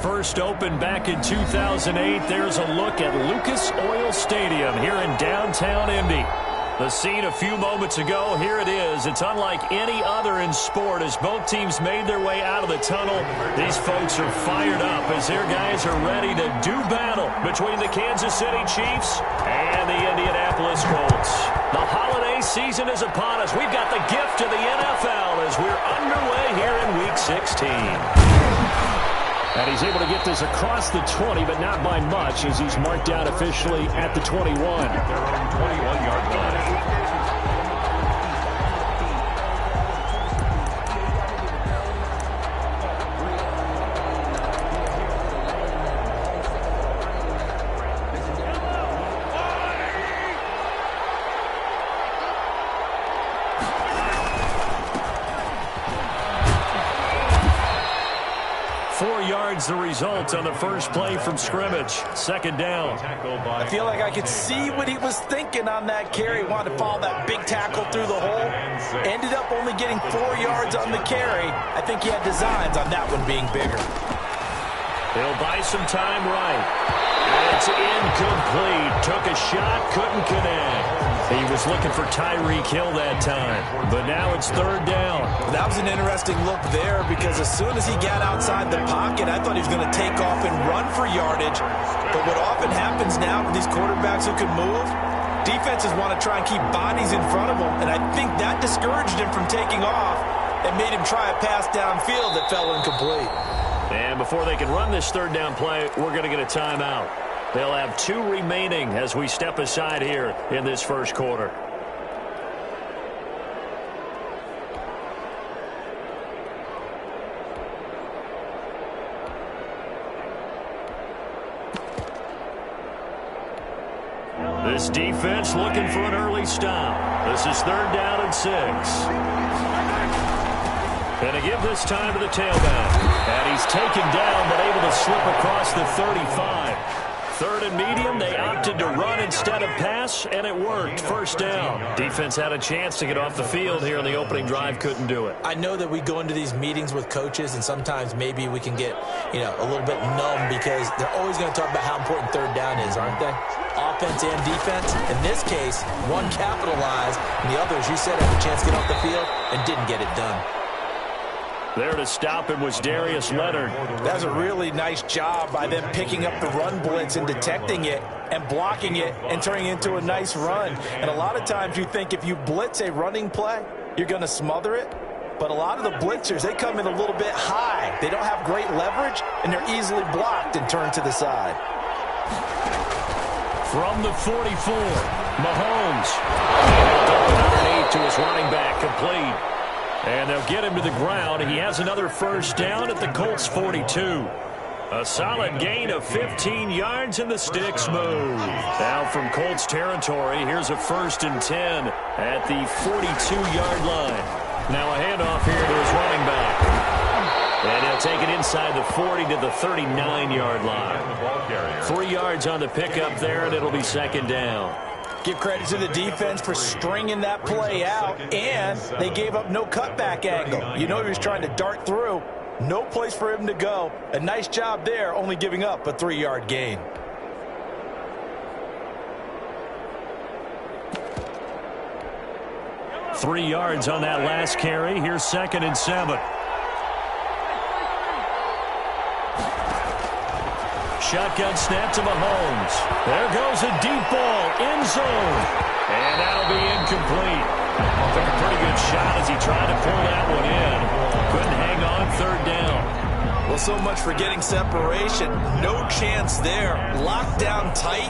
first opened back in 2008. There's a look at Lucas Oil Stadium here in downtown Indy. The scene a few moments ago, here it is. It's unlike any other in sport as both teams made their way out of the tunnel. These folks are fired up as their guys are ready to do battle between the Kansas City Chiefs and the Indianapolis Colts. The holiday season is upon us. We've got the gift of the NFL as we're underway here in Week 16. And he's able to get this across the 20, but not by much as he's marked out officially at the 21. Their own 21-yard line. 4 yards the result on the first play from scrimmage. Second down. I feel like I could see what he was thinking on that carry. Wanted to follow that big tackle through the hole. Ended up only getting 4 yards on the carry. I think he had designs on that one being bigger. He'll buy some time right. It's incomplete. Took a shot, couldn't connect. He was looking for Tyreek Hill that time, but now it's third down. That was an interesting look there because as soon as he got outside the pocket, I thought he was going to take off and run for yardage. But what often happens now with these quarterbacks who can move, defenses want to try and keep bodies in front of them, and I think that discouraged him from taking off and made him try a pass downfield that fell incomplete. And before they can run this third down play, we're going to get a timeout. They'll have 2 remaining as we step aside here in this first quarter. This defense looking for an early stop. This is third down and 6. And to give this time to the tailback. And he's taken down but able to slip across the 35. Third and medium, they opted to run instead of pass, and it worked. First down. Defense had a chance to get off the field here in the opening drive, couldn't do it. I know that we go into these meetings with coaches, and sometimes maybe we can get, a little bit numb because they're always going to talk about how important third down is, aren't they? Offense and defense. In this case, one capitalized, and the other, as you said, had a chance to get off the field and didn't get it done. There to stop him was Darius Leonard. That was a really nice job by them picking up the run blitz and detecting it and blocking it and turning it into a nice run. And a lot of times you think if you blitz a running play, you're going to smother it. But a lot of the blitzers, they come in a little bit high. They don't have great leverage, and they're easily blocked and turned to the side. From the 44, Mahomes. Underneath to his running back, complete. And they'll get him to the ground. He has another first down at the Colts 42. A solid gain of 15 yards, and the sticks move. Now from Colts territory, here's a 1st and 10 at the 42-yard line. Now a handoff here to his running back. And he'll take it inside the 40 to the 39-yard line. 3 yards on the pickup there, and it'll be second down. Give credit to the defense for stringing that play out, and they gave up no cutback angle. He was trying to dart through. No place for him to go. A nice job there, only giving up a 3-yard gain. Three yards on that last carry. Here's 2nd and 7. Shotgun snap to Mahomes. There goes a deep ball, end zone. And that'll be incomplete. Took a pretty good shot as he tried to pull that one in. Couldn't hang on, third down. Well, so much for getting separation. No chance there. Locked down tight,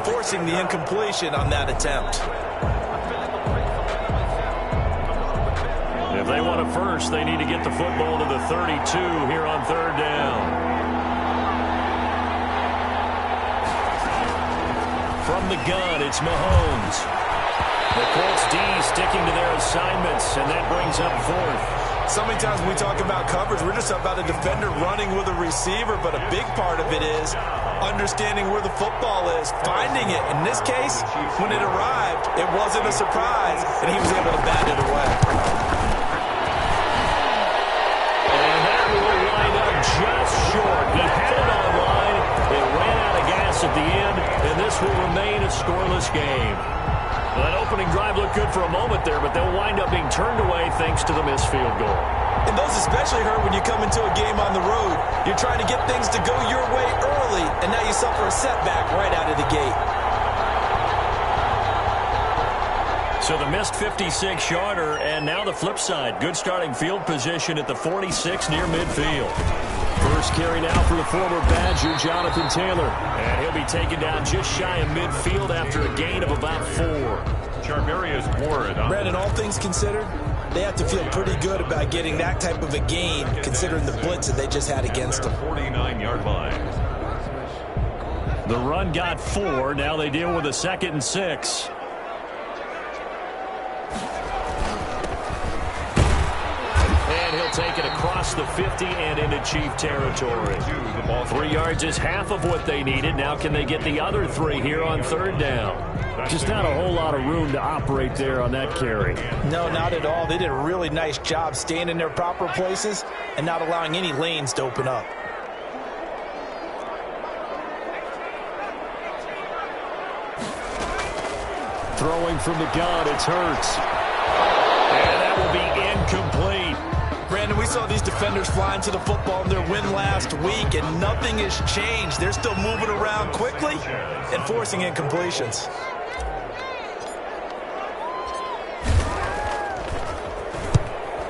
forcing the incompletion on that attempt. If they want a first, they need to get the football to the 32 here on third down. From the gun, it's Mahomes. The Colts D sticking to their assignments, and that brings up 4th. So many times when we talk about coverage, we're just about a defender running with a receiver, but a big part of it is understanding where the football is, finding it. In this case, when it arrived, it wasn't a surprise, and he was able to bat it away. And that will line up just short. He had scoreless game. Well, that opening drive looked good for a moment there, but they'll wind up being turned away thanks to the missed field goal. And those especially hurt when you come into a game on the road. You're trying to get things to go your way early, and now you suffer a setback right out of the gate. So the missed 56-yarder, and now the flip side. Good starting field position at the 46 near midfield. First carry now for the former Badger, Jonathan Taylor. And he'll be taken down just shy of midfield after a gain of about 4. Charvarius Ward. Brandon, all things considered, they have to feel pretty good about getting that type of a gain, considering the blitz that they just had against them. 49-yard line. The run got 4. Now they deal with a 2nd and 6. Take it across the 50 and into Chief territory. 3 yards is half of what they needed. Now can they get the other 3 here on 3rd down? Just not a whole lot of room to operate there on that carry. No, not at all. They did a really nice job staying in their proper places and not allowing any lanes to open up. Throwing from the gun, it's Hurts. And that will be incomplete. Brandon, we saw these defenders flying to the football in their win last week, and nothing has changed. They're still moving around quickly and forcing incompletions.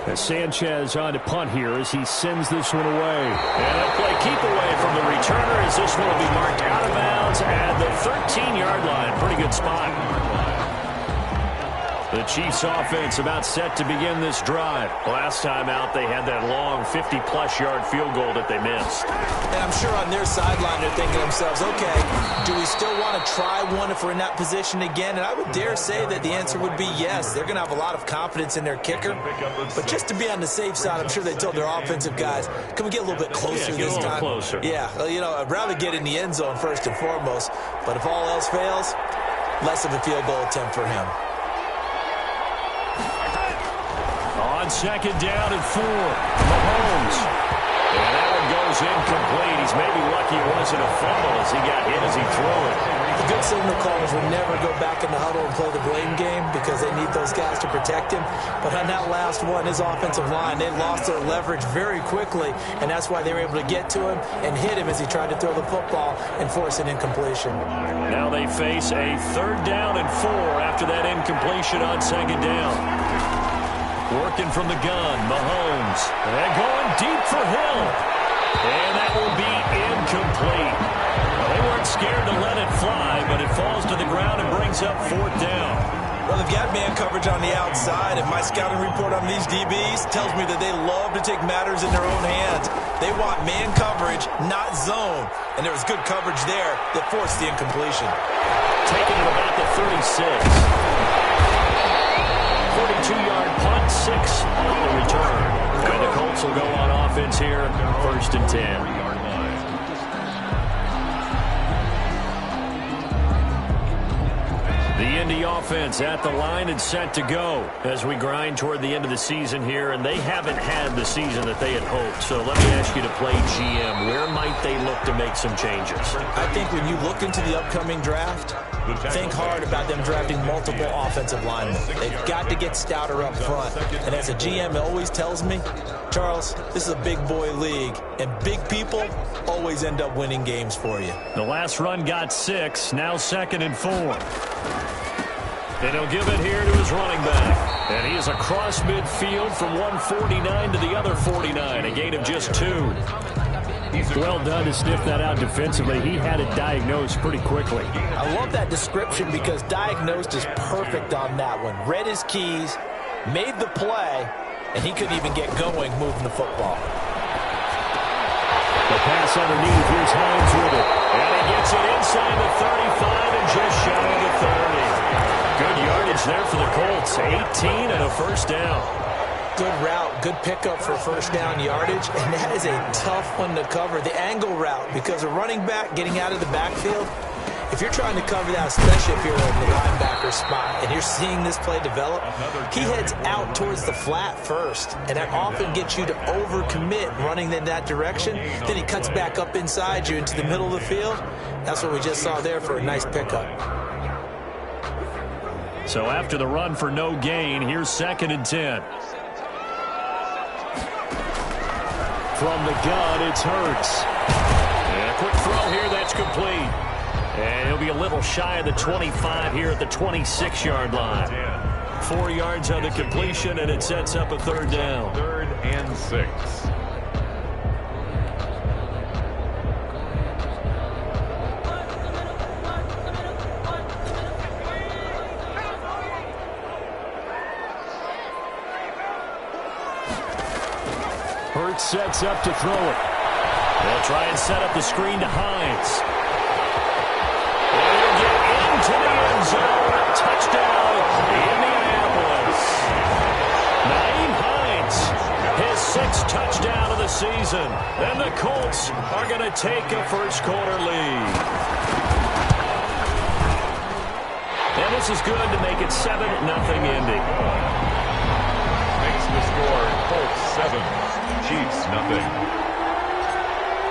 As Sanchez on to punt here as he sends this one away. And they'll play keep away from the returner as this one will be marked out of bounds at the 13-yard line. Pretty good spot. The Chiefs offense about set to begin this drive. Last time out, they had that long 50-plus yard field goal that they missed. And I'm sure on their sideline they're thinking to themselves, okay, do we still want to try one if we're in that position again? And I would dare say that the answer would be yes. They're going to have a lot of confidence in their kicker. But just to be on the safe side, I'm sure they told their offensive guys, can we get a little bit closer this time? Closer. Yeah, well, you know, I'd rather get in the end zone first and foremost. But if all else fails, less of a field goal attempt for him. On 2nd down and 4, Mahomes. And that one goes incomplete. He's maybe lucky it wasn't a fumble as he got hit as he threw it. The good signal callers will never go back in the huddle and play the blame game because they need those guys to protect him. But on that last one, his offensive line, they lost their leverage very quickly, and that's why they were able to get to him and hit him as he tried to throw the football and force an incompletion. Now they face a 3rd down and 4 after that incompletion on 2nd down. Working from the gun, Mahomes. And going deep for Hill. And that will be incomplete. Well, they weren't scared to let it fly, but it falls to the ground and brings up 4th down. Well, they've got man coverage on the outside, and my scouting report on these DBs tells me that they love to take matters in their own hands. They want man coverage, not zone. And there was good coverage there that forced the incompletion. Taking it about the 36. 42-yard punt, 6 on the return. And the Colts will go on offense here, 1st and 10. The Indy offense at the line and set to go as we grind toward the end of the season here, and they haven't had the season that they had hoped. So let me ask you to play GM. Where might they look to make some changes? I think when you look into the upcoming draft, think hard about them drafting multiple offensive linemen. They've got to get stouter up front. And as a GM, it always tells me, Charles, this is a big boy league, and big people always end up winning games for you. The last run got 6, now 2nd and 4. And he'll give it here to his running back. And he is across midfield from 149 to the other 49, a gain of just 2. Well done to sniff that out defensively. He had it diagnosed pretty quickly. I love that description because diagnosed is perfect on that one. Read his keys, made the play, and he couldn't even get going moving the football. The pass underneath. Here's Hines with it. And he gets it inside the 35 and just shy of the 30. Good yardage there for the Colts. 18 and a 1st down. Good route, good pickup for 1st down yardage, and that is a tough one to cover. The angle route, because a running back getting out of the backfield, if you're trying to cover that, especially if you're in the linebacker spot and you're seeing this play develop, he heads out towards the flat first, and that often gets you to overcommit running in that direction. Then he cuts back up inside you into the middle of the field. That's what we just saw there for a nice pickup. So after the run for no gain, here's 2nd and 10. From the gun, it's Hurts. And a quick throw here, that's complete. And he'll be a little shy of the 25 here at the 26-yard line. 4 yards on the completion, and it sets up a 3rd down. 3rd and 6. Hurts sets up to throw it. They'll try and set up the screen to Hines. And he'll get into the end zone. Touchdown, Indianapolis. Nyheim Hines, his 6th touchdown of the season. And the Colts are going to take a first-quarter lead. And this is good to make it 7-0 Indy. Makes the score Colts 7, Chiefs nothing.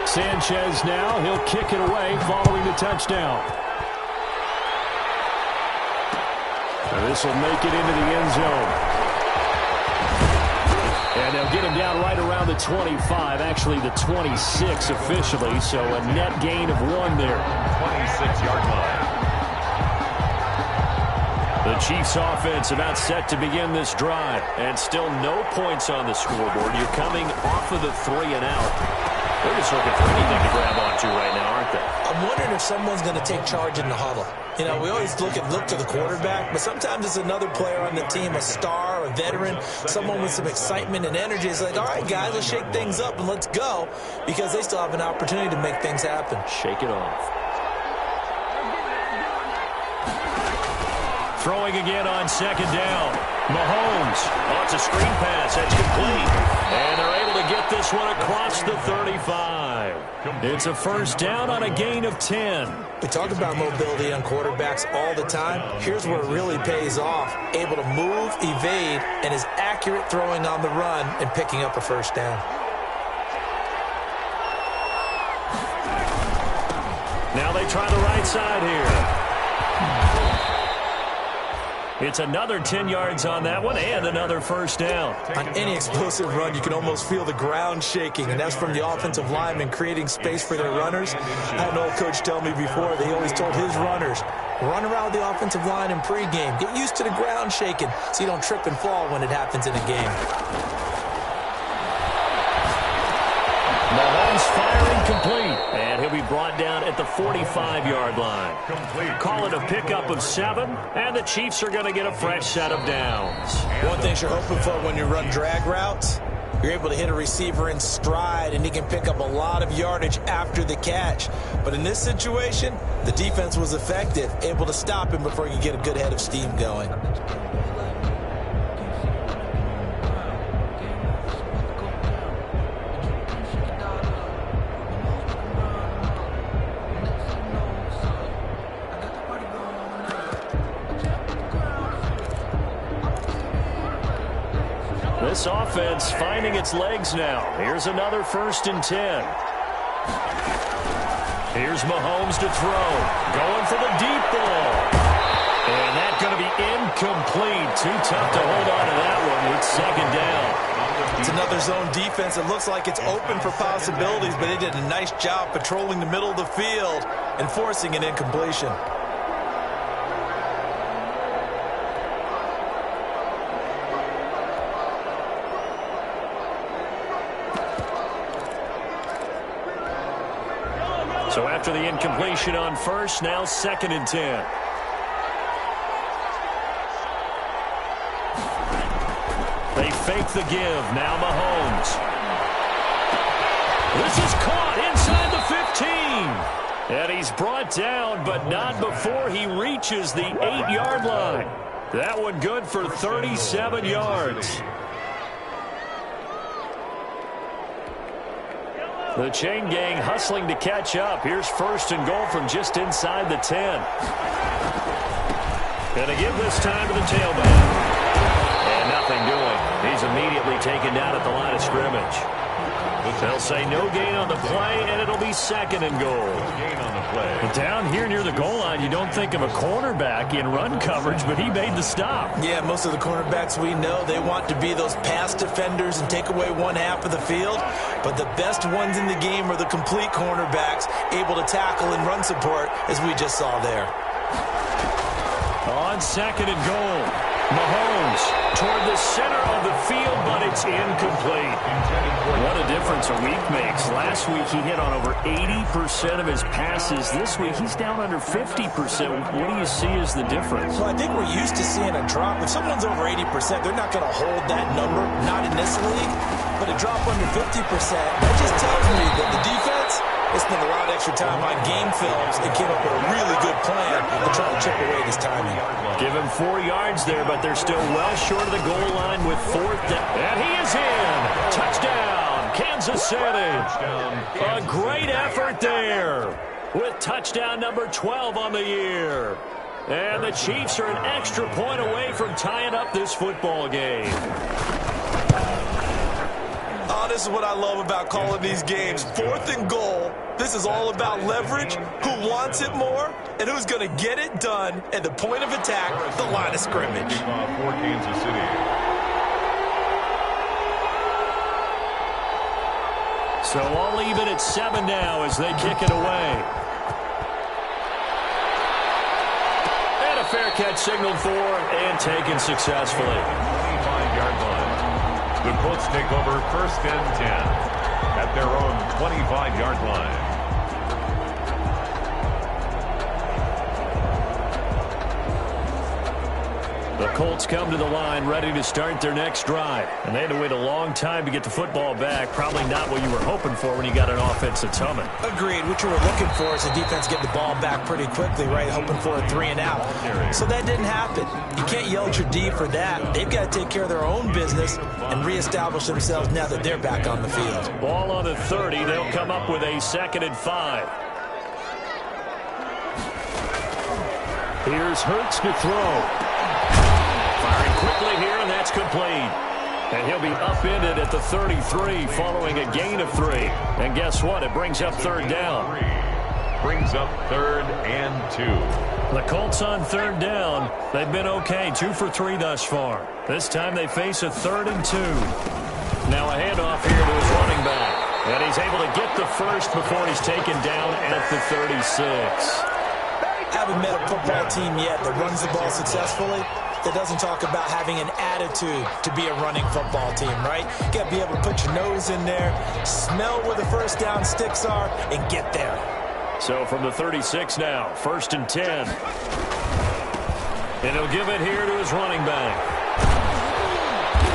Sanchez now, he'll kick it away following the touchdown. This will make it into the end zone. And they'll get him down right around the 25, actually the 26 officially, so a net gain of 1 there. 26-yard line. The Chiefs offense about set to begin this drive, and still no points on the scoreboard. You're coming off of the 3 and out. They're just looking for anything to grab onto right now, aren't they? I'm wondering if someone's going to take charge in the huddle. You know, we always look to the quarterback, but sometimes it's another player on the team, a star, a veteran, someone with some excitement and energy. It's like, all right, guys, let's shake things up and let's go, because they still have an opportunity to make things happen. Shake it off. Throwing again on 2nd down. Mahomes. Oh, it's a screen pass. That's complete. And they're able to get this one across the 35. It's a first down on a gain of 10. We talk about mobility on quarterbacks all the time. Here's where it really pays off. Able to move, evade, and is accurate throwing on the run and picking up a first down. Now they try the right side here. It's another 10 yards on that one and another first down. On any explosive run, you can almost feel the ground shaking, and that's from the offensive linemen creating space for their runners. I had an old coach tell me before that he always told his runners, run around the offensive line in pregame. Get used to the ground shaking so you don't trip and fall when it happens in a game. Mahomes firing complete, and he'll be brought down at the 45-yard line. Call it a pickup of 7, and the Chiefs are going to get a fresh set of downs. One thing you're hoping for when you run drag routes, you're able to hit a receiver in stride, and he can pick up a lot of yardage after the catch. But in this situation, the defense was effective, able to stop him before he could get a good head of steam going. This offense finding its legs now. Here's another 1st and 10. Here's Mahomes to throw. Going for the deep ball. And that's going to be incomplete. Too tough to hold on to that one with 2nd down. It's another zone defense. It looks like it's open for possibilities, but they did a nice job patrolling the middle of the field and forcing an incompletion. So after the incompletion on 1st, now 2nd and 10. They fake the give. Now Mahomes. This is caught inside the 15. And he's brought down, but not before he reaches the 8-yard line. That one good for 37 yards. The chain gang hustling to catch up. Here's 1st and goal from just inside the 10. Gonna give this time to the tailback. And nothing doing. He's immediately taken down at the line of scrimmage. They'll say no gain on the play, and it'll be second and goal. No gain on the play. But down here near the goal line, you don't think of a cornerback in run coverage, but he made the stop. Yeah, most of the cornerbacks we know, they want to be those pass defenders and take away one half of the field. But the best ones in the game are the complete cornerbacks, able to tackle and run support, as we just saw there. On second and goal, Mahomes toward the center of the field, but it's incomplete. What a difference a week makes. Last week he hit on over 80% of his passes. This week he's down under 50%. What do you see as the difference? Well, I think we're used to seeing a drop. If someone's over 80%, they're not going to hold that number, not in this league. But a drop under 50%, that just tells me that the defense, they spent a lot of extra time on game films and came up with a really good plan to try to chip away this timing. Give him 4 yards there, but they're still well short of the goal line with fourth down. And he is in. Touchdown, Kansas City. A great effort there with touchdown number 12 on the year. And the Chiefs are an extra point away from tying up this football game. Oh, this is what I love about calling these games. Fourth and goal. This is all about leverage, who wants it more, and who's going to get it done at the point of attack, the line of scrimmage. For Kansas City. So I'll leave it at 7 now as they kick it away. And a fair catch signaled for and taken successfully. 25-yard line. The Colts take over first and 10 at their own 25-yard line. The Colts come to the line ready to start their next drive. And they had to wait a long time to get the football back. Probably not what you were hoping for when you got an offense that's humming. Agreed. What you were looking for is the defense getting the ball back pretty quickly, right? Hoping for a 3 and out. So that didn't happen. You can't yell at your D for that. They've got to take care of their own business and reestablish themselves now that they're back on the field. Ball on the 30. They'll come up with a 2nd and 5. Here's Hurts to throw. Firing quickly here, and that's complete. And he'll be upended at the 33 following a gain of 3. And guess what? It brings up 3rd down. Brings up 3rd and 2. The Colts on 3rd down. They've been okay, 2 for 3 thus far. This time they face a 3rd and 2. Now a handoff here to his running back. And he's able to get the first before he's taken down at the 36. Haven't met a football team yet that runs the ball successfully, that doesn't talk about having an attitude to be a running football team, right? You got to be able to put your nose in there, smell where the first down sticks are, and get there. So from the 36 now, 1st and 10. And he'll give it here to his running back.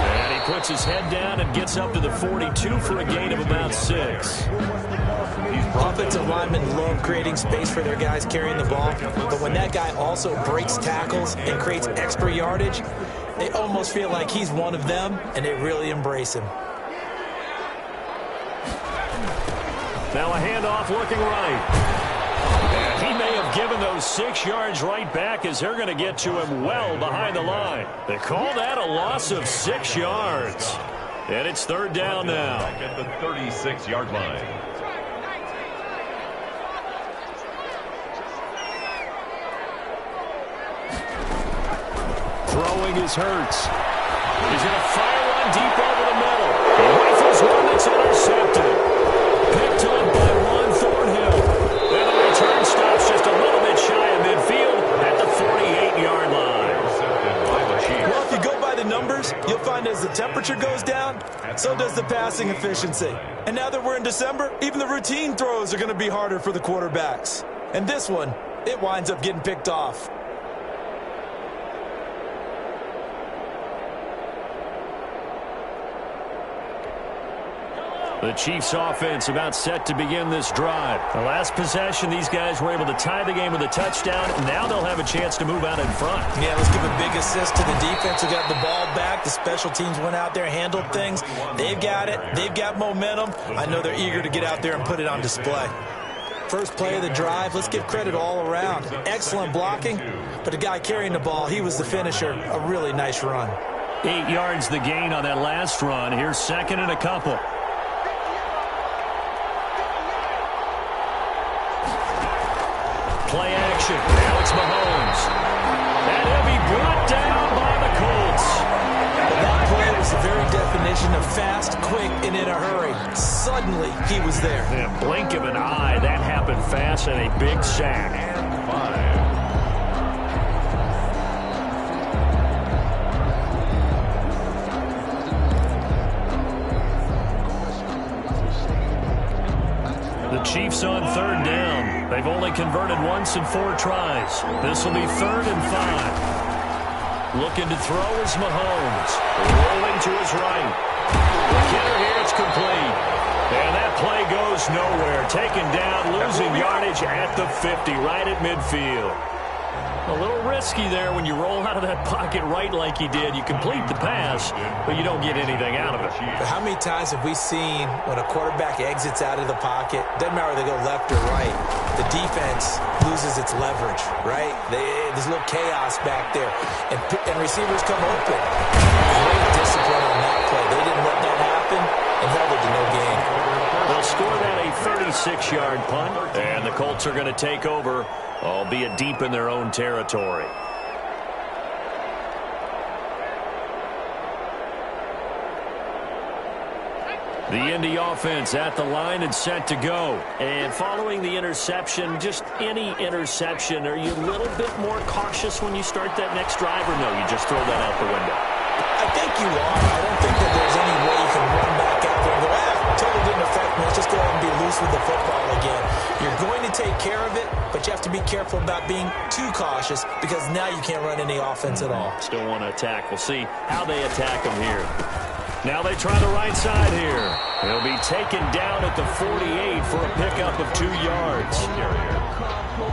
And he puts his head down and gets up to the 42 for a gain of about 6. Offensive linemen love creating space for their guys carrying the ball, but when that guy also breaks tackles and creates extra yardage, they almost feel like he's one of them, and they really embrace him. Now a handoff looking right. And he may have given those 6 yards right back as they're going to get to him well behind the line. They call that a loss of 6 yards. And it's 3rd down now. At the 36-yard line. Throwing is Hurts. He's going to fire one deep over the middle. He rifles one that's intercepted. Picked up by Juan Thornhill. And the return stops just a little bit shy of midfield at the 48-yard line. Well, if you go by the numbers, you'll find as the temperature goes down, so does the passing efficiency. And now that we're in December, even the routine throws are going to be harder for the quarterbacks. And this one, it winds up getting picked off. The Chiefs offense about set to begin this drive. The last possession, these guys were able to tie the game with a touchdown. Now they'll have a chance to move out in front. Yeah, let's give a big assist to the defense who got the ball back. The special teams went out there, handled things. They've got it. They've got momentum. I know they're eager to get out there and put it on display. First play of the drive, let's give credit all around. Excellent blocking, but the guy carrying the ball, he was the finisher. A really nice run. 8 yards the gain on that last run. Here's 2nd and a couple. play action. Now it's Mahomes. And he'll be brought down by the Colts. That play was the very definition of fast, quick, and in a hurry. Suddenly, he was there. In a blink of an eye, that happened fast, and a big sack. 5. The Chiefs on third down. They've only converted once in 4 tries. This will be 3rd and 5. Looking to throw is Mahomes. Rolling to his right. The killer here, it's complete. And that play goes nowhere. Taken down, losing yardage at the 50, right at midfield. A little risky there when you roll out of that pocket right like he did. You complete the pass, but you don't get anything out of it. But how many times have we seen when a quarterback exits out of the pocket, doesn't matter whether they go left or right, the defense loses its leverage, right? There's a little chaos back there, and receivers come open. Great discipline on that play. They didn't let that happen and held it to no gain. They'll score that a 36-yard punt, and the Colts are going to take over, albeit deep in their own territory. The Indy offense at the line and set to go. And following the interception, just any interception, are you a little bit more cautious when you start that next drive, or no, you just throw that out the window? I think you are. I don't think that there's any way you can run back out there and go, totally didn't affect me. Let's just go ahead and be loose with the football again. You're going to take care of it, but you have to be careful about being too cautious because now you can't run any offense at all. Still want to attack. We'll see how they attack them here. Now they try the right side here. He'll be taken down at the 48 for a pickup of 2 yards.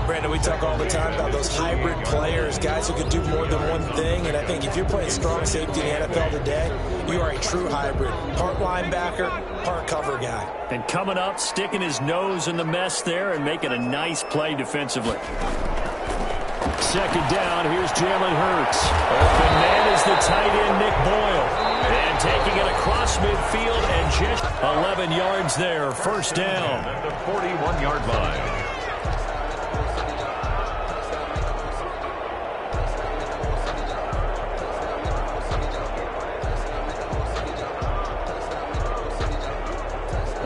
Brandon, we talk all the time about those hybrid players, guys who can do more than one thing, and I think if you're playing strong safety in the NFL today, you are a true hybrid. Part linebacker, part cover guy. And coming up, sticking his nose in the mess there and making a nice play defensively. Second down, here's Jalen Hurts. Open man is the tight end, Nick Boyle. And taking it across midfield and just 11 yards there, first down. At the 41-yard line.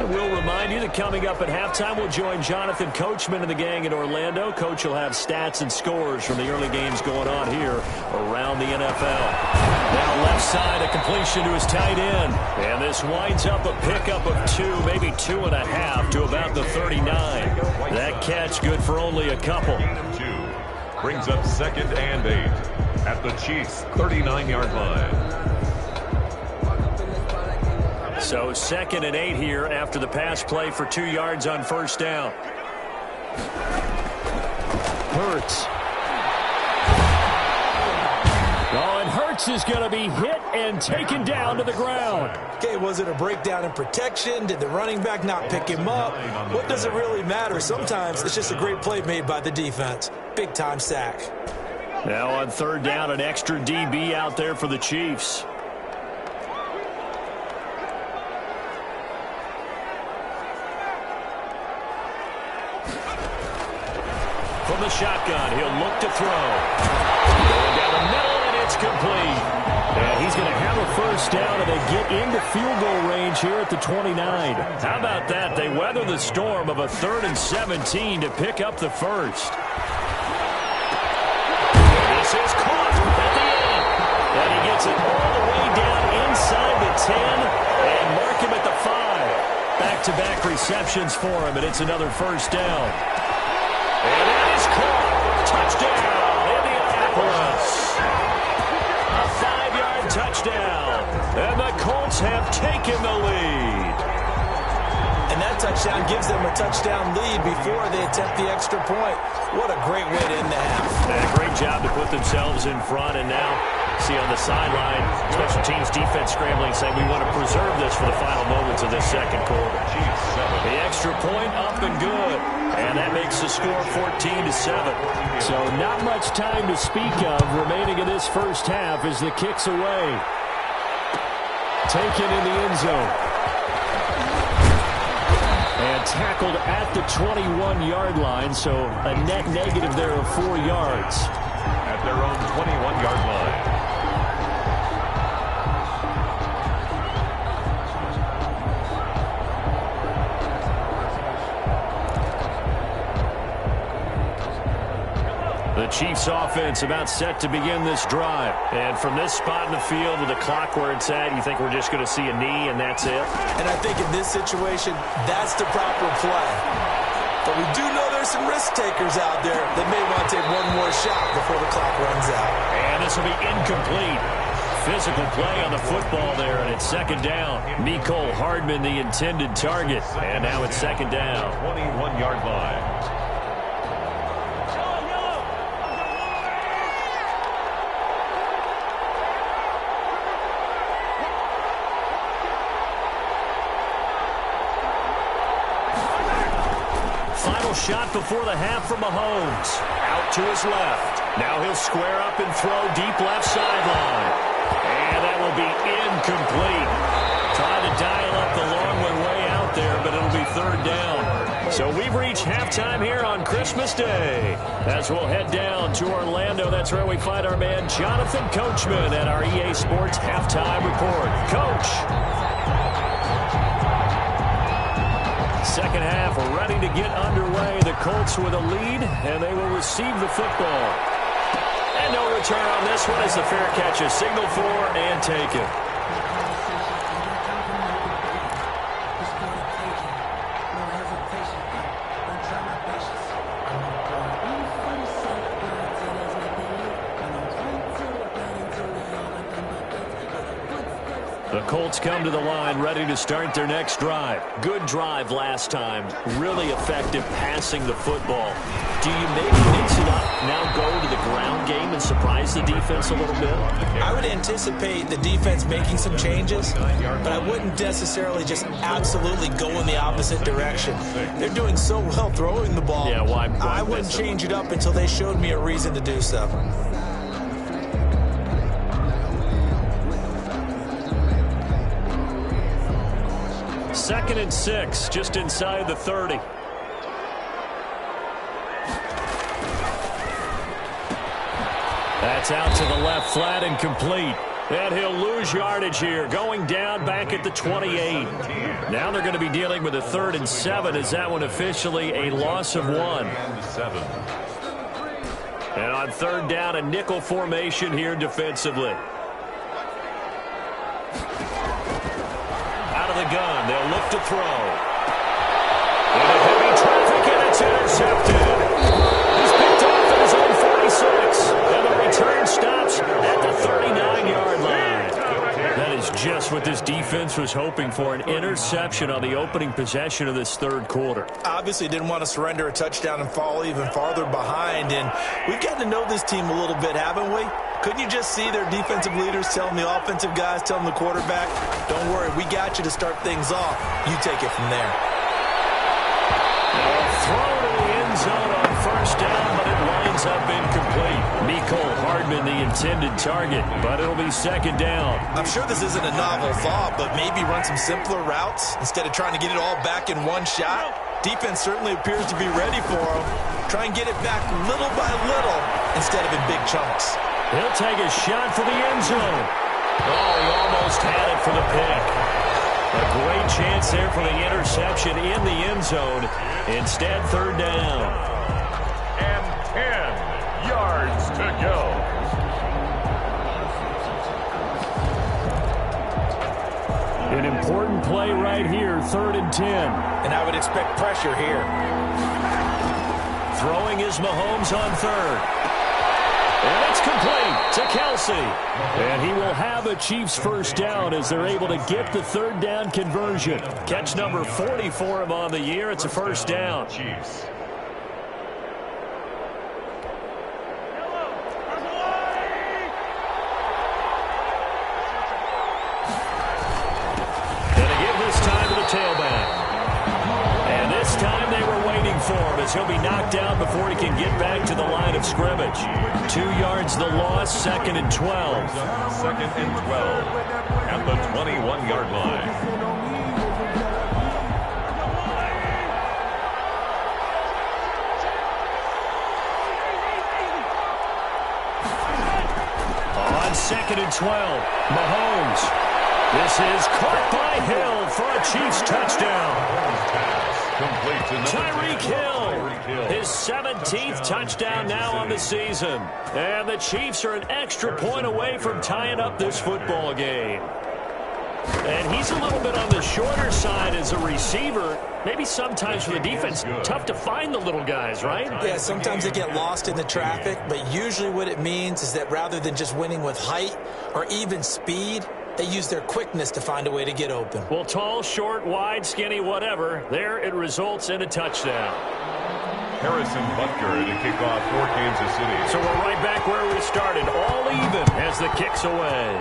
We'll remind you that coming up at halftime, we'll join Jonathan Coachman and the gang in Orlando. Coach will have stats and scores from the early games going on here around the NFL. Now left side, a completion to his tight end. And this winds up a pickup of 2, maybe 2.5 to about the 39. That catch good for only a couple. 2 brings up 2nd and 8 at the Chiefs' 39-yard line. So 2nd and 8 here after the pass play for 2 yards on first down. Hurts. Oh, and Hurts is going to be hit and taken down to the ground. Okay, was it a breakdown in protection? Did the running back not pick him up? What does it really matter? Sometimes it's just a great play made by the defense. Big-time sack. Now on third down, an extra DB out there for the Chiefs. From the shotgun, he'll look to throw. Going down the middle, and it's complete. And he's going to have a first down, and they get into field goal range here at the 29. How about that? They weather the storm of a 3rd and 17 to pick up the first. This is caught at the end. And he gets it all the way down inside the 10 and mark him at the 5. Back-to-back receptions for him, and it's another first down. And that is caught. Touchdown, Indianapolis. A 5-yard touchdown. And the Colts have taken the lead. And that touchdown gives them a touchdown lead before they attempt the extra point. What a great way to end the half. And a great job to put themselves in front. And now, see on the sideline, special teams defense scrambling, saying we want to preserve this for the final moments of this second quarter. The extra point up and good. And that makes the score 14-7. So not much time to speak of remaining in this first half as the kick's away. Taken in the end zone. And And tackled at the 21-yard line, so a net negative there of 4 yards. At their own 21-yard line. The Chiefs offense about set to begin this drive. And from this spot in the field with the clock where it's at, you think we're just going to see a knee and that's it? And I think in this situation, that's the proper play. But we do know there's some risk takers out there that may want to take one more shot before the clock runs out. And this will be incomplete. Physical play on the football there, and it's second down. Mecole Hardman, the intended target. And now it's second down. 21-yard line. Shot before the half from Mahomes. Out to his left. Now he'll square up and throw deep left sideline. And that will be incomplete. Trying to dial up the long one way out there, but it'll be third down. So we've reached halftime here on Christmas Day. As we'll head down to Orlando, that's where we find our man Jonathan Coachman at our EA Sports Halftime Report. Coach. Second half ready to get underway. The Colts with a lead, and they will receive the football. And no return on this one as the fair catch is signaled for and taken. The Colts come to the line ready to start their next drive. Good drive last time. Really effective passing the football. Do you maybe mix it up, now go to the ground game and surprise the defense a little bit? I would anticipate the defense making some changes, but I wouldn't necessarily just absolutely go in the opposite direction. They're doing so well throwing the ball. Yeah, why I wouldn't change it up until they showed me a reason to do so. Second and 6, just inside the 30. That's out to the left, flat and complete. And he'll lose yardage here, going down back at the 28. Now they're going to be dealing with a 3rd and 7. Is that one officially a loss of 1? And on 3rd down, a nickel formation here defensively. Out of the gun, they'll look to throw. Into heavy traffic, and it's intercepted. He's picked off at his own 46. And the return stops at the 39-yard line. That is just what this defense was hoping for, an interception on the opening possession of this 3rd quarter. Obviously didn't want to surrender a touchdown and fall even farther behind. And we've gotten to know this team a little bit, haven't we? Couldn't you just see their defensive leaders telling the offensive guys, telling the quarterback, don't worry, we got you to start things off. You take it from there. Throw to the end zone on 1st down, but it winds up incomplete. Mecole Hardman, the intended target, but it'll be 2nd down. I'm sure this isn't a novel thought, but maybe run some simpler routes instead of trying to get it all back in one shot. Defense certainly appears to be ready for them. Try and get it back little by little instead of in big chunks. He'll take a shot for the end zone. Oh, he almost had it for the pick. A great chance there for the interception in the end zone. Instead, 3rd down. And 10 yards to go. An important play right here, 3rd and 10. And I would expect pressure here. Throwing is Mahomes on 3rd. And it's complete to Kelsey. And he will have a Chiefs 1st down as they're able to get the 3rd down conversion. Catch number 40 for him on the year. It's a 1st down. Chiefs. And to give this time to the tailback. And this time they were waiting for him as he'll be knocked out before he can get back to the line of scrimmage. 2 yards the loss, 2nd and 12. 2nd and 12 at the 21-yard line. 2nd and 12. Mahomes. This is caught by Hill for a Chiefs touchdown. Tyreek Hill, his 17th touchdown now on the season. And the Chiefs are an extra point away from tying up this football game. And he's a little bit on the shorter side as a receiver. Maybe sometimes for the defense, tough to find the little guys, right? Yeah, sometimes they get lost in the traffic, but usually what it means is that rather than just winning with height or even speed, they use their quickness to find a way to get open. Well, tall, short, wide, skinny, whatever, there it results in a touchdown. Harrison Butker to kick off for Kansas City. So we're right back where we started, all even as the kick's away.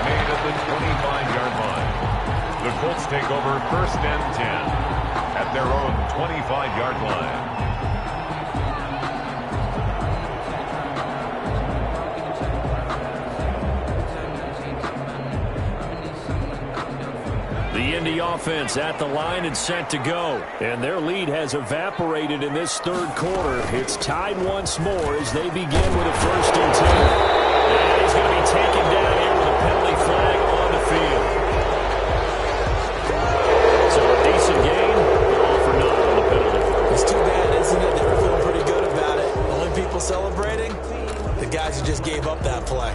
Made at the 25-yard line. The Colts take over 1st and 10 at their own 25-yard line. The Indy offense at the line and set to go. And their lead has evaporated in this 3rd quarter. It's tied once more as they begin with a 1st and 10. And he's going to be taken down here with a penalty flag on the field. So a decent game, but all for naught on the penalty. It's too bad, isn't it? They were feeling pretty good about it. Only people celebrating? The guys who just gave up that play.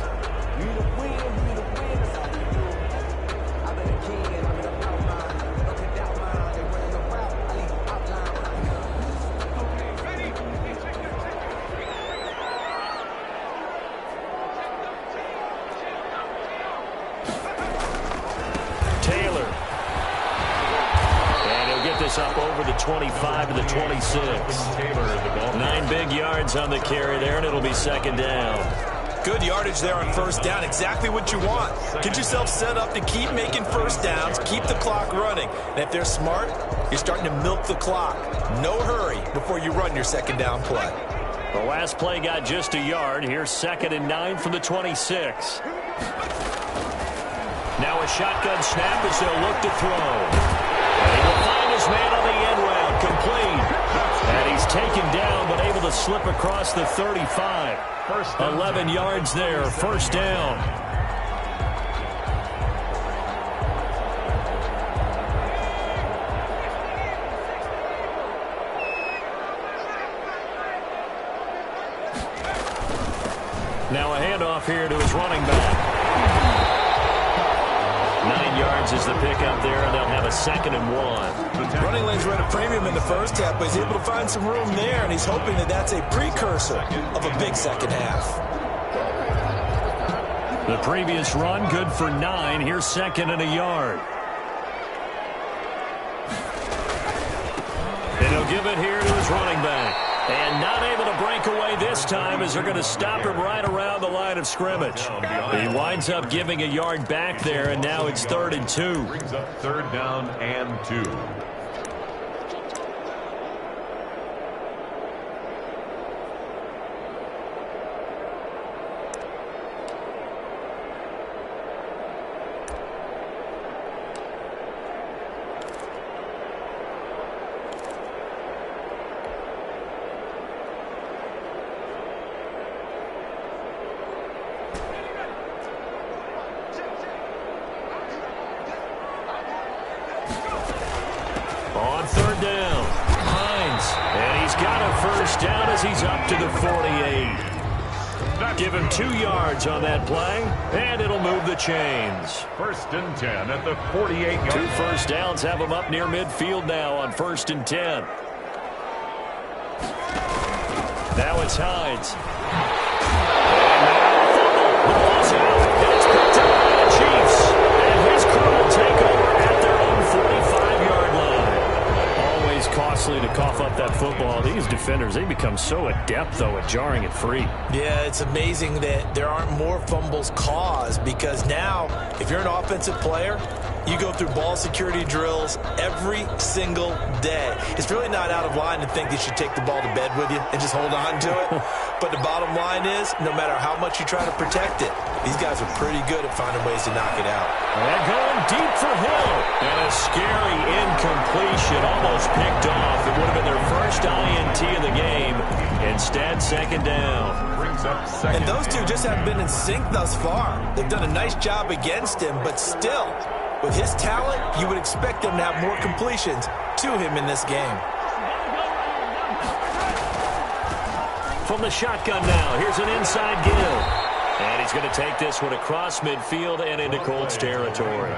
Up over the 25 to the 26. 9 big yards on the carry there, and it'll be 2nd down. Good yardage there on 1st down. Exactly what you want. Get yourself set up to keep making 1st downs, keep the clock running. And if they're smart, you're starting to milk the clock. No hurry before you run your 2nd down play. The last play got just a yard. Here's 2nd and 9 from the 26. Now a shotgun snap as they'll look to throw. And he will find his man on the end route, complete. And he's taken down, but able to slip across the 35. 11 yards there, 1st down. Now a handoff here to his running back. 9 yards is the pickup there, and they'll have a 2nd and 1. Running lanes were at a premium in the 1st half, but he's able to find some room there, and he's hoping that that's a precursor of a big 2nd half. The previous run, good for 9. Here's 2nd and a yard. And he'll give it here to his running back. And not able to break away this time as they're going to stop him right around the line of scrimmage. He winds up giving a yard back there, and now it's 3rd and 2. Brings up 3rd down and 2. On 3rd down, Hines. And he's got a 1st down as he's up to the 48. Give him 2 yards on that play, and it'll move the chains. 1st and 10 at the 48-yard 2 1st downs have him up near midfield now on 1st and 10. Now it's Hines. And now the ball's out, and it's picked up by the Chiefs. And his crew will take over at their own 45-yard line. Always costly to cough up that football. These defenders, they become so adept, though, at jarring it free. Yeah, it's amazing that there aren't more fumbles caused, because now, if you're an offensive player, you go through ball security drills every single day. It's really not out of line to think that you should take the ball to bed with you and just hold on to it. But the bottom line is, no matter how much you try to protect it, these guys are pretty good at finding ways to knock it out. And going deep for Hill. And a scary end incompletion, almost picked off. It would have been their first INT of the game. Instead, second down. And those two just haven't been in sync thus far. They've done a nice job against him, but still, with his talent, you would expect them to have more completions to him in this game. From the shotgun now, here's an inside give. And he's going to take this one across midfield and into Colts territory.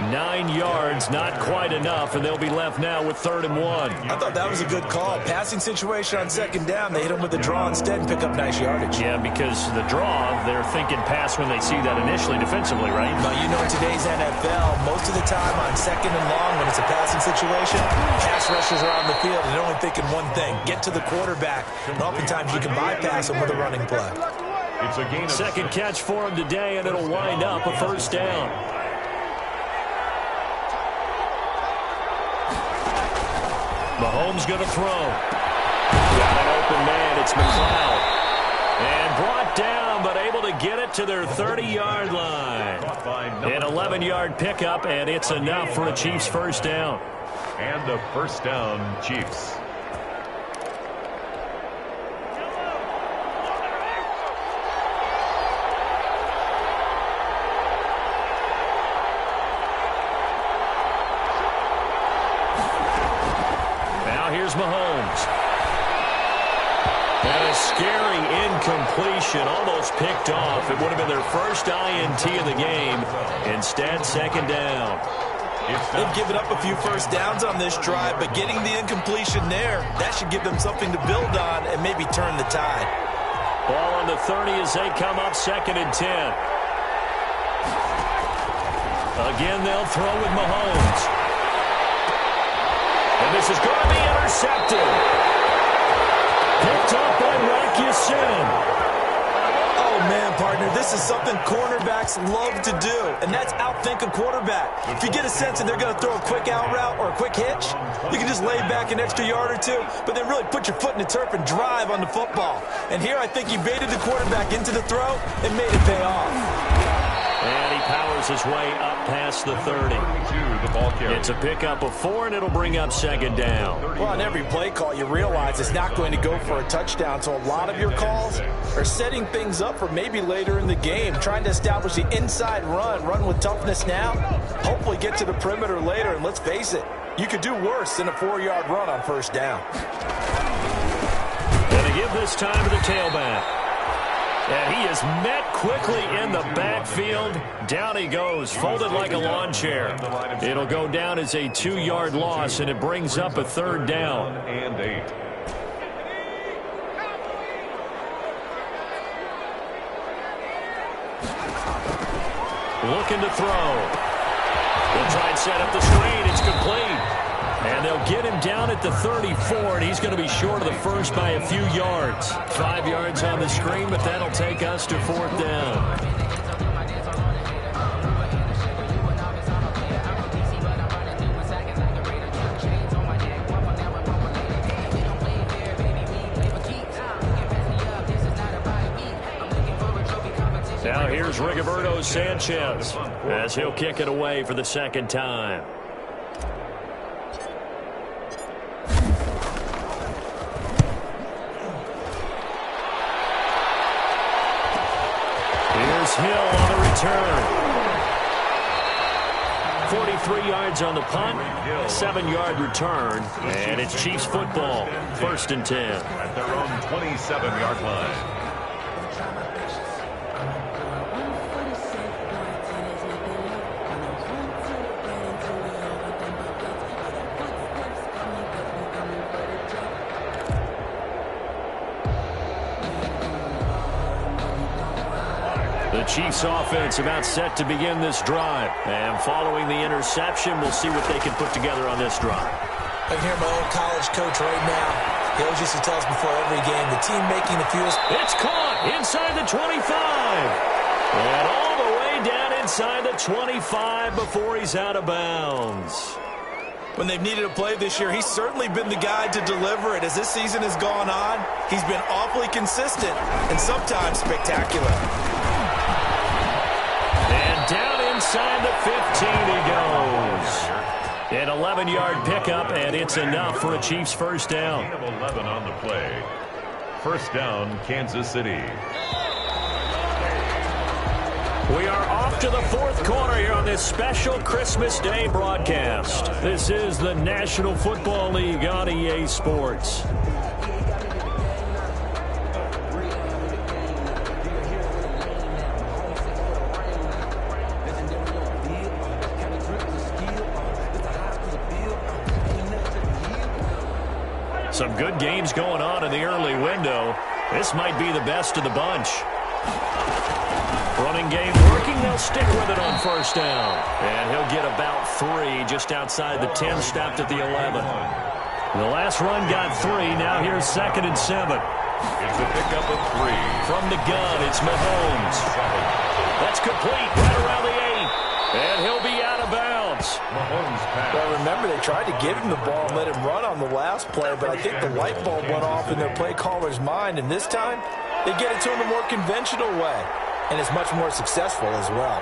9 yards, not quite enough, and they'll be left now with 3rd and 1. I thought that was a good call. Passing situation on second down, they hit him with the draw instead and pick up nice yardage. Yeah, because the draw, they're thinking pass when they see that initially defensively, right? But you know, in today's NFL, most of the time on second and long, when it's a passing situation, pass rushers are on the field and they're only thinking one thing, get to the quarterback. And oftentimes you can bypass them with a running play. It's a gain of second catch for him today, and it'll wind up a 1st down. Mahomes going to throw. Got an open man. It's McLeod. And brought down, but able to get it to their 30-yard line. An 11-yard pickup, and it's enough for a Chiefs 1st down. And the 1st down, Chiefs. Here's Mahomes. And a scary incompletion, almost picked off. It would have been their first INT of the game. Instead, 2nd down. They've given up a few first downs on this drive, but getting the incompletion there, that should give them something to build on and maybe turn the tide. Ball on the 30 as they come up 2nd and 10. Again, they'll throw with Mahomes. And this is going to be intercepted. Picked up by Rakusin. Oh, man, partner, this is something cornerbacks love to do, and that's outthink a quarterback. If you get a sense that they're going to throw a quick out route or a quick hitch, you can just lay back an extra yard or two, but then really put your foot in the turf and drive on the football. And here I think he baited the quarterback into the throw and made it pay off. And he powers his way up past the 30. It's a pickup of 4, and it'll bring up 2nd down. Well, on every play call, you realize it's not going to go for a touchdown, so a lot of your calls are setting things up for maybe later in the game, trying to establish the inside run with toughness now, hopefully get to the perimeter later, and let's face it, you could do worse than a 4-yard run on 1st down. And to give this time to the tailback. And he is met quickly in the backfield. Down he goes, folded like a lawn chair. It'll go down as a 2-yard loss, and it brings up a 3rd down. And 8. Looking to throw. They'll try and set up the screen. It's complete. And they'll get him down at the 34, and he's going to be short of the first by a few yards. 5 yards on the screen, but that'll take us to 4th down. Now here's Rigoberto Sanchez as he'll kick it away for the 2nd time. Hill on the return. 43 yards on the punt, 7-yard return, and it's Chiefs football, 1st and 10. At their own 27-yard line. The Chiefs offense about set to begin this drive. And following the interception, we'll see what they can put together on this drive. I can hear my old college coach right now. He always used to tell us before every game, the team making the fewest. It's caught inside the 25. And all the way down inside the 25 before he's out of bounds. When they've needed a play this year, he's certainly been the guy to deliver it. As this season has gone on, he's been awfully consistent and sometimes spectacular. And down inside the 15 he goes. An 11-yard pickup, and it's enough for a Chiefs first down. Gain of 11 on the play. First down, Kansas City. We are off to the fourth quarter here on this special Christmas Day broadcast. This is the National Football League on EA Sports. Some good games going on in the early window. This might be the best of the bunch. Running game working. They'll stick with it on first down. And he'll get about 3 just outside the 10, stopped at the 11. The last run got 3. Now here's 2nd and 7. It's a pickup of 3. From the gun, it's Mahomes. That's complete right around the 8. And he'll be out of bounds. Mahomes pass. Well, remember, they tried to give him the ball and let him run on the last play, but I think the light bulb went off in their play caller's mind, and this time they get it to him the more conventional way. And it's much more successful as well.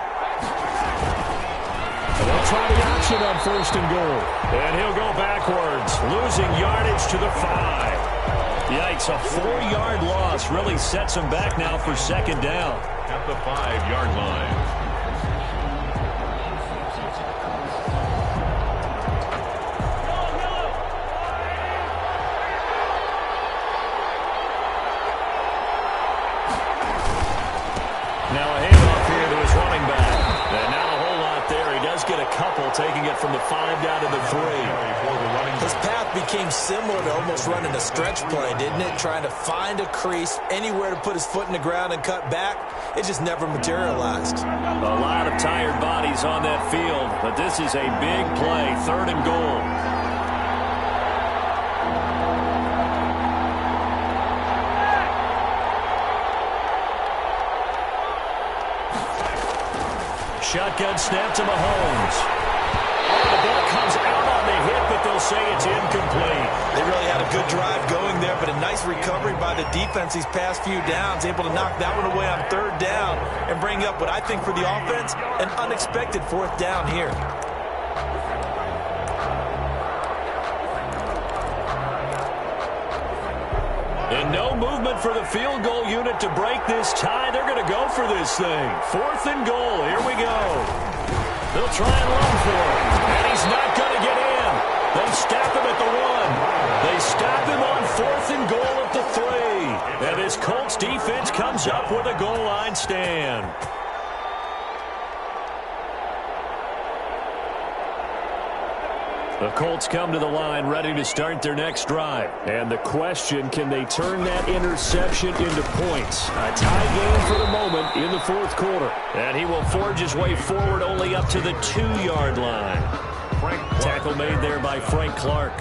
And they'll try the option on 1st and goal. And he'll go backwards, losing yardage to the 5. Yikes, a 4-yard loss really sets him back now for 2nd down. At the 5-yard line. Taking it from the 5 down to the 3. His path became similar to almost running a stretch play, didn't it? Trying to find a crease, anywhere to put his foot in the ground and cut back. It just never materialized. A lot of tired bodies on that field, but this is a big play, 3rd and goal. Shotgun snap to Mahomes. The ball comes out on the hit, but they'll say it's incomplete. They really had a good drive going there, but a nice recovery by the defense these past few downs, able to knock that one away on 3rd down and bring up what I think for the offense, an unexpected 4th down here. And no movement for the field goal unit to break this tie. They're going to go for this thing. 4th and goal. Here we go. They'll try and run for it. And he's not going to get in. They stop him at the 1. They stop him on 4th and goal at the 3. And this Colts defense comes up with a goal line stand. The Colts come to the line ready to start their next drive. And the question, can they turn that interception into points? A tie game for the moment in the 4th quarter. And he will forge his way forward only up to the 2-yard line. Tackle made there by Frank Clark.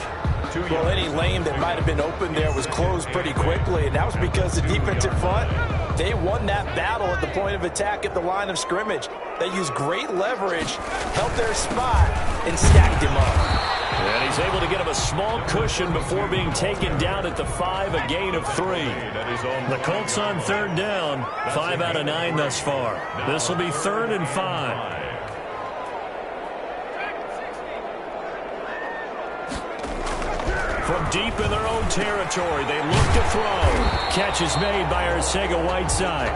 Well, any lane that might have been open there was closed pretty quickly, and that was because the defensive front, they won that battle at the point of attack at the line of scrimmage. They used great leverage, held their spot, and stacked him up. And he's able to get him a small cushion before being taken down at the 5, a gain of 3. The Colts on 3rd down, 5 out of 9 thus far. This will be 3rd and 5. From deep in their own territory, they look to throw. Catch is made by Arcega-Whiteside.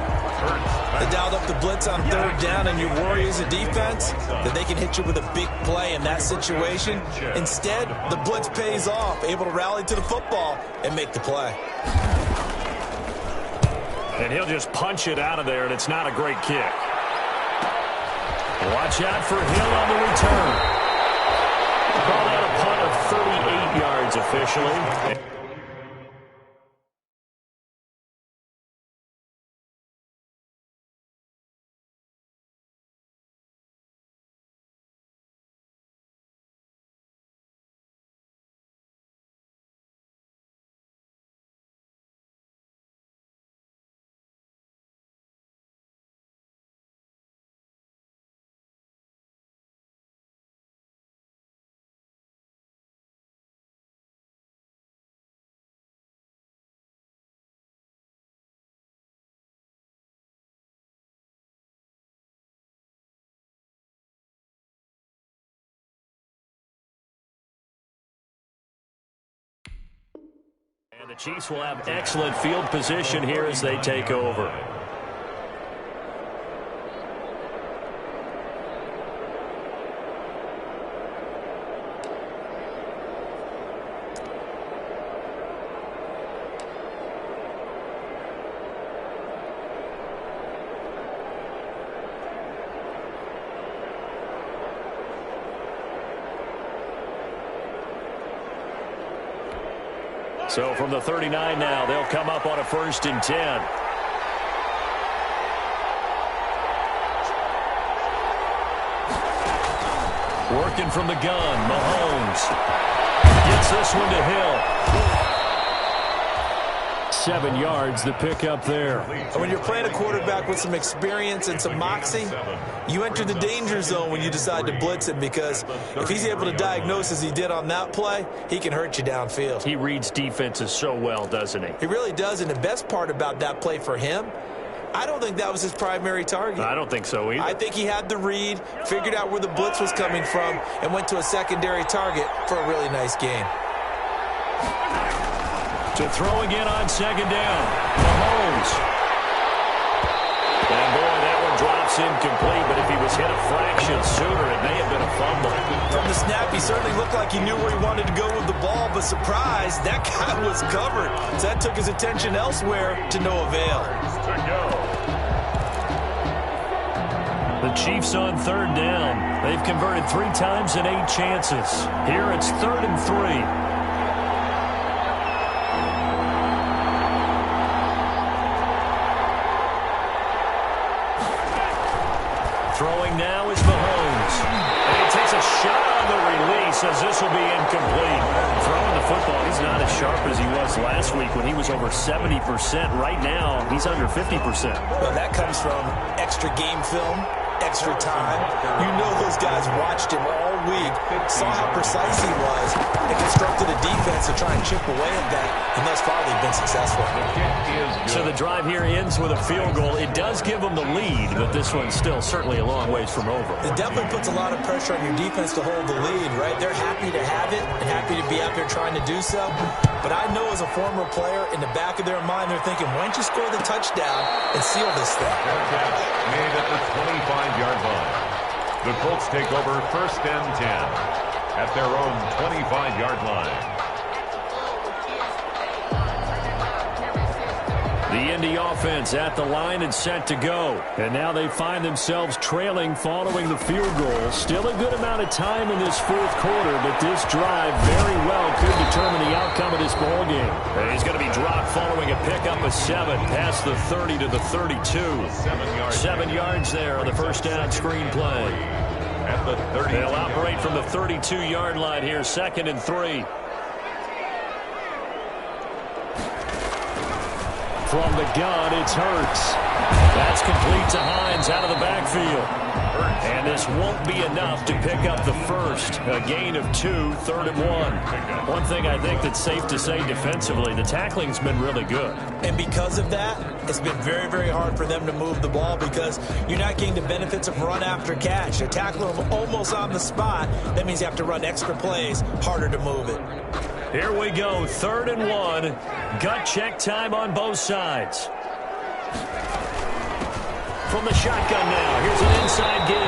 They dialed up the blitz on 3rd down, and you worry as a defense that they can hit you with a big play in that situation. Instead, the blitz pays off, able to rally to the football and make the play. And he'll just punch it out of there, and it's not a great kick. Watch out for Hill on the return. Called out a punt of 38 yards officially. The Chiefs will have excellent field position here as they take over. So from the 39 now, they'll come up on a 1st and 10. Working from the gun, Mahomes gets this one to Hill. 7 yards, the pickup there. When you're playing a quarterback with some experience and some moxie, you enter the danger zone when you decide to blitz him, because if he's able to diagnose as he did on that play, he can hurt you downfield. He reads defenses so well, doesn't he? He really does, and the best part about that play for him, I don't think that was his primary target. I don't think so either. I think he had the read, figured out where the blitz was coming from, and went to a secondary target for a really nice game. To throw again on 2nd down, Mahomes. And boy, that one drops incomplete, but if he was hit a fraction sooner, it may have been a fumble. From the snap, he certainly looked like he knew where he wanted to go with the ball, but surprise, that guy was covered. So that took his attention elsewhere to no avail. The Chiefs on 3rd down. They've converted 3 times in 8 chances. Here it's 3rd and 3. Throwing now is Mahomes. And he takes a shot on the release as this will be incomplete. Throwing the football, he's not as sharp as he was last week when he was over 70%. Right now, he's under 50%. Well, that comes from extra game film, extra time. You know those guys watched him all week, saw how precise he was, and constructed a defense to try and chip away at that, and thus far they've been successful. So the drive here ends with a field goal. It does give them the lead, but this one's still certainly a long ways from over. It definitely puts a lot of pressure on your defense to hold the lead, right? They're happy to have it and happy to be out there trying to do so. But I know as a former player, in the back of their mind, they're thinking, why don't you score the touchdown and seal this thing? Made at the 25-yard line. The Colts take over 1st and 10 at their own 25-yard line. The Indy offense at the line and set to go. And now they find themselves trailing following the field goal. Still a good amount of time in this 4th quarter, but this drive very well could determine the outcome of this ball game. And he's going to be dropped following a pickup of 7 past the 30 to the 32. 7 yards there on the 1st down screen play. At the 30. They'll operate from the 32-yard line here, 2nd and 3. From the gun, it's Hurts. That's complete to Hines out of the backfield. And this won't be enough to pick up the first. A gain of 2, 3rd and 1. One thing I think that's safe to say defensively, the tackling's been really good. And because of that, it's been very, very hard for them to move the ball because you're not getting the benefits of run after catch. They're tackling them almost on the spot. That means you have to run extra plays, harder to move it. Here we go, 3rd and 1. Gut check time on both sides. From the shotgun now, here's an inside Gill.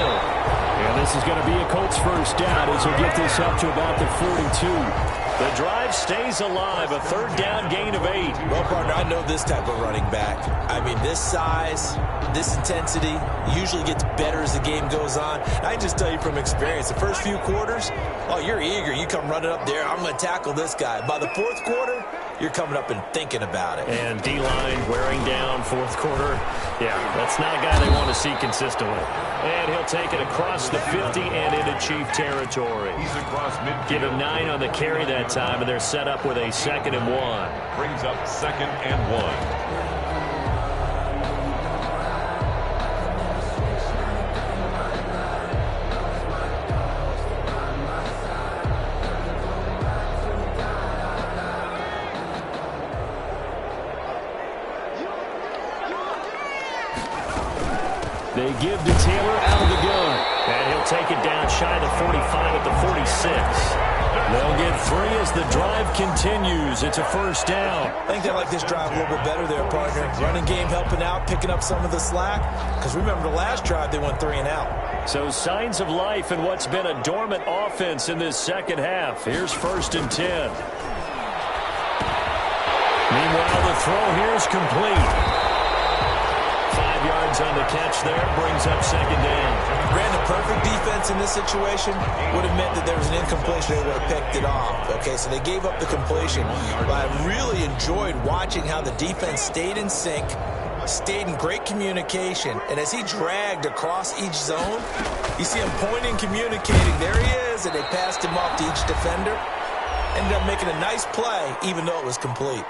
And this is going to be a Colts 1st down as he'll get this up to about the 42. The drive stays alive, a 3rd down gain of 8. Well, partner, I know this type of running back. I mean, this size, this intensity usually gets better as the game goes on. I can just tell you from experience, the first few quarters, oh, you're eager. You come running up there, I'm going to tackle this guy. By the 4th quarter, you're coming up and thinking about it. And D-line wearing down 4th quarter. Yeah, that's not a guy they want to see consistently. And he'll take it across the 50 and into Chief territory. He's across midfield. Give him 9 on the carry that time, and they're set up with a 2nd and 1. Brings up 2nd and 1. They give to Taylor out of the gun. And he'll take it down shy of the 45 at the 46. They'll get of 3 as the drive continues. It's a first down. I think they like this drive a little bit better there, partner. Running game helping out, picking up some of the slack. Because remember, the last drive, they went 3 and out. So signs of life in what's been a dormant offense in this second half. Here's 1st and 10. Meanwhile, the throw here is complete. 5 yards on the catch there, brings up 2nd down. Brandon, perfect defense in this situation would have meant that there was an incompletion. They would have picked it off. Okay, so they gave up the completion. But I really enjoyed watching how the defense stayed in sync, stayed in great communication, and as he dragged across each zone, you see him pointing, communicating. There he is, and they passed him off to each defender. Ended up making a nice play, even though it was complete.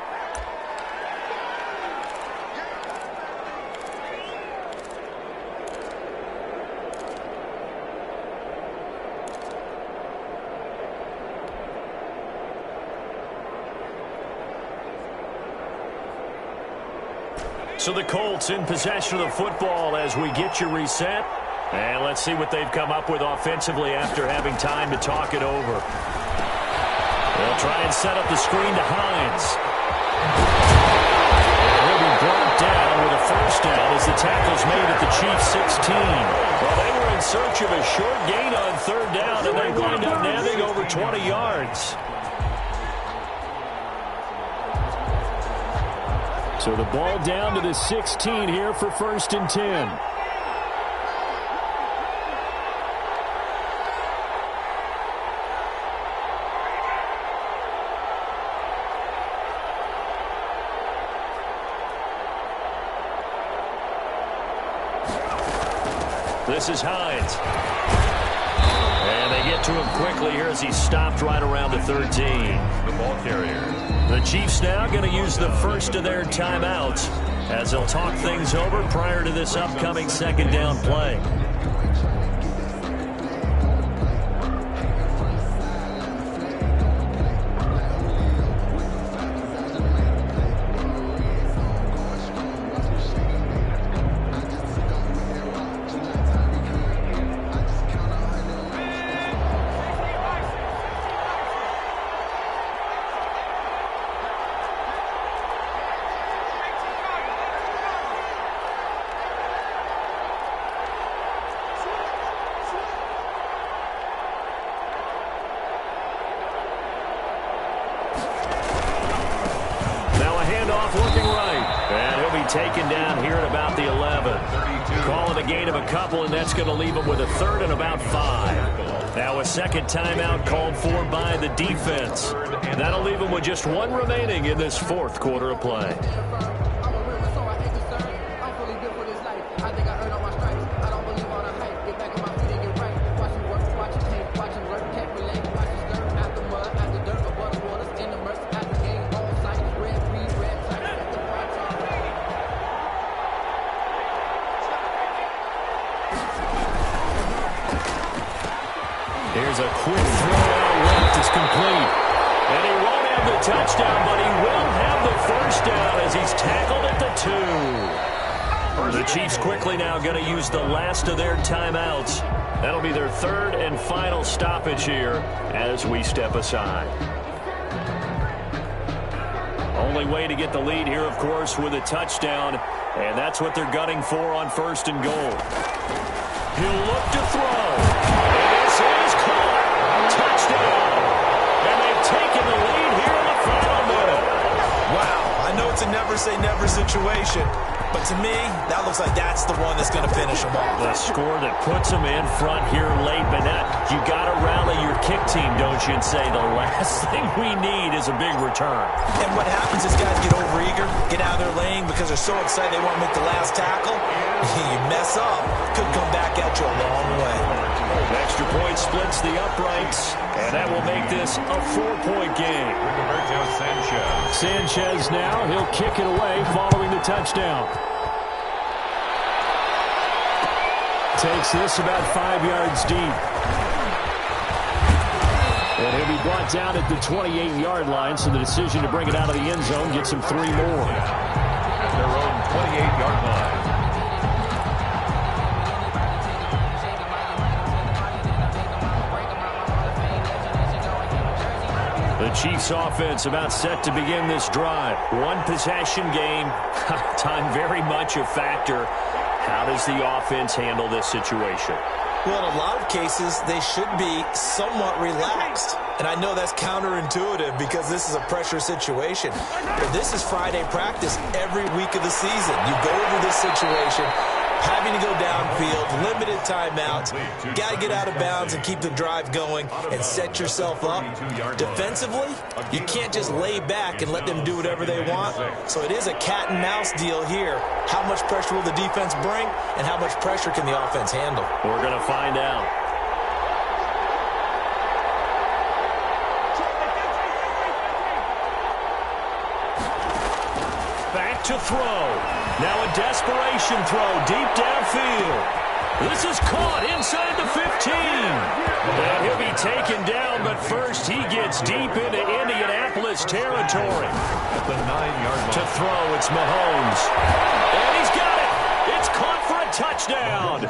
So the Colts in possession of the football as we get you reset. And let's see what they've come up with offensively after having time to talk it over. They'll try and set up the screen to Hines. And he'll be brought down with a first down as the tackle's made at the Chiefs' 16. Well, they were in search of a short gain on 3rd down, and they wind up nabbing over 20 yards. So the ball down to the 16 here for 1st and 10. This is Hines. And they get to him quickly here as he's stopped right around the 13. The ball carrier. The Chiefs now going to use the first of their timeouts as they'll talk things over prior to this upcoming 2nd down play. Looking right. And he'll be taken down here at about the 11. Calling a gain of a couple, and that's going to leave him with a 3rd and about 5. Now a second timeout called for by the defense. That'll leave him with just 1 remaining in this 4th quarter of play. Here's a quick throw out left. It's complete. And he won't have the touchdown, but he will have the first down as he's tackled at the 2. The Chiefs quickly now going to use the last of their timeouts. That'll be their 3rd and final stoppage here as we step aside. Only way to get the lead here, of course, with a touchdown. And that's what they're gunning for on 1st and goal. He'll look to throw. This is caught. Touchdown. And they've taken the lead here in the final minute. Wow, I know it's a never-say-never situation, but to me, that looks like that's the one that's going to finish them off. The score that puts them in front here late, but now you got to rally your kick team, don't you, and say the last thing we need is a big return. And what happens is guys get overeager, get out of their lane because they're so excited they want to make the last tackle. You mess up, could come back at you a long way. Extra point splits the uprights, and that will make this a 4-point game. Sanchez now, he'll kick it away following the touchdown. Takes this about 5 yards deep. And he'll be brought down at the 28-yard line, so the decision to bring it out of the end zone gets him 3 more. At their own 28-yard line. The Chiefs offense about set to begin this drive. One possession game. Time very much a factor. How does the offense handle this situation? Well, in a lot of cases, they should be somewhat relaxed. And I know that's counterintuitive because this is a pressure situation. But this is Friday practice every week of the season. You go over this situation, having to go downfield, limited timeouts, got to get out of bounds and keep the drive going and set yourself up. Defensively, you can't just lay back and let them do whatever they want. So it is a cat and mouse deal here. How much pressure will the defense bring and how much pressure can the offense handle? We're going to find out. Back to throw. Now a desperation throw deep downfield. This is caught inside the 15. And he'll be taken down, but first he gets deep into Indianapolis territory. At the 9-yard line. To throw, it's Mahomes. And he's got it. It's caught for a touchdown.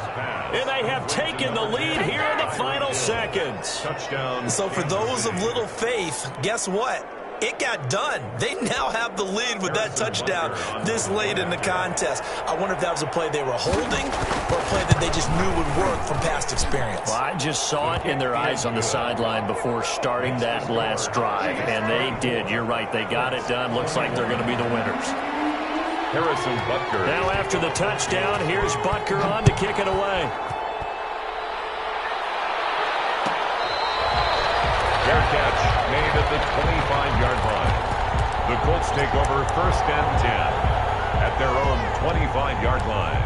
And they have taken the lead here in the final seconds. Touchdown. So for those of little faith, guess what? It got done. They now have the lead with that touchdown this late in the contest. I wonder if that was a play they were holding or a play that they just knew would work from past experience. Well, I just saw it in their eyes on the sideline before starting that last drive, and they did. You're right. They got it done. Looks like they're going to be the winners. Harrison Butker. Now after the touchdown, here's Butker on to kick it away. Fair catch made at the 25-yard line. The Colts take over 1st and 10 at their own 25-yard line.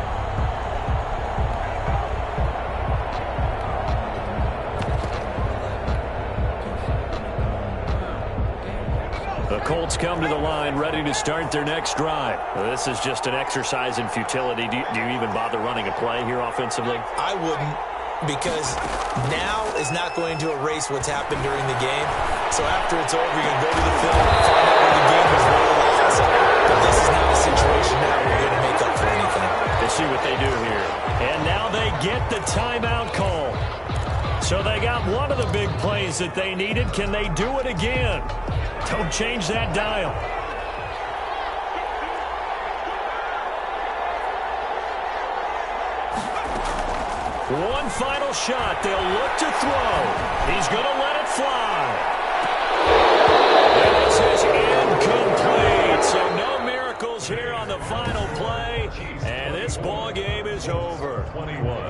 The Colts come to the line ready to start their next drive. This is just an exercise in futility. Do you even bother running a play here offensively? I wouldn't, because now is not going to erase what's happened during the game. So after it's over, you're going to go to the film and find out where the game was really lost. But this is not a situation now where you're going to make up for anything. Let's see what they do here. And now they get the timeout call. So they got one of the big plays that they needed. Can they do it again? Don't change that dial. One final shot. They'll look to throw. He's going to let it fly. And this is incomplete. So no miracles here on the final play. And this ball game is over. 21.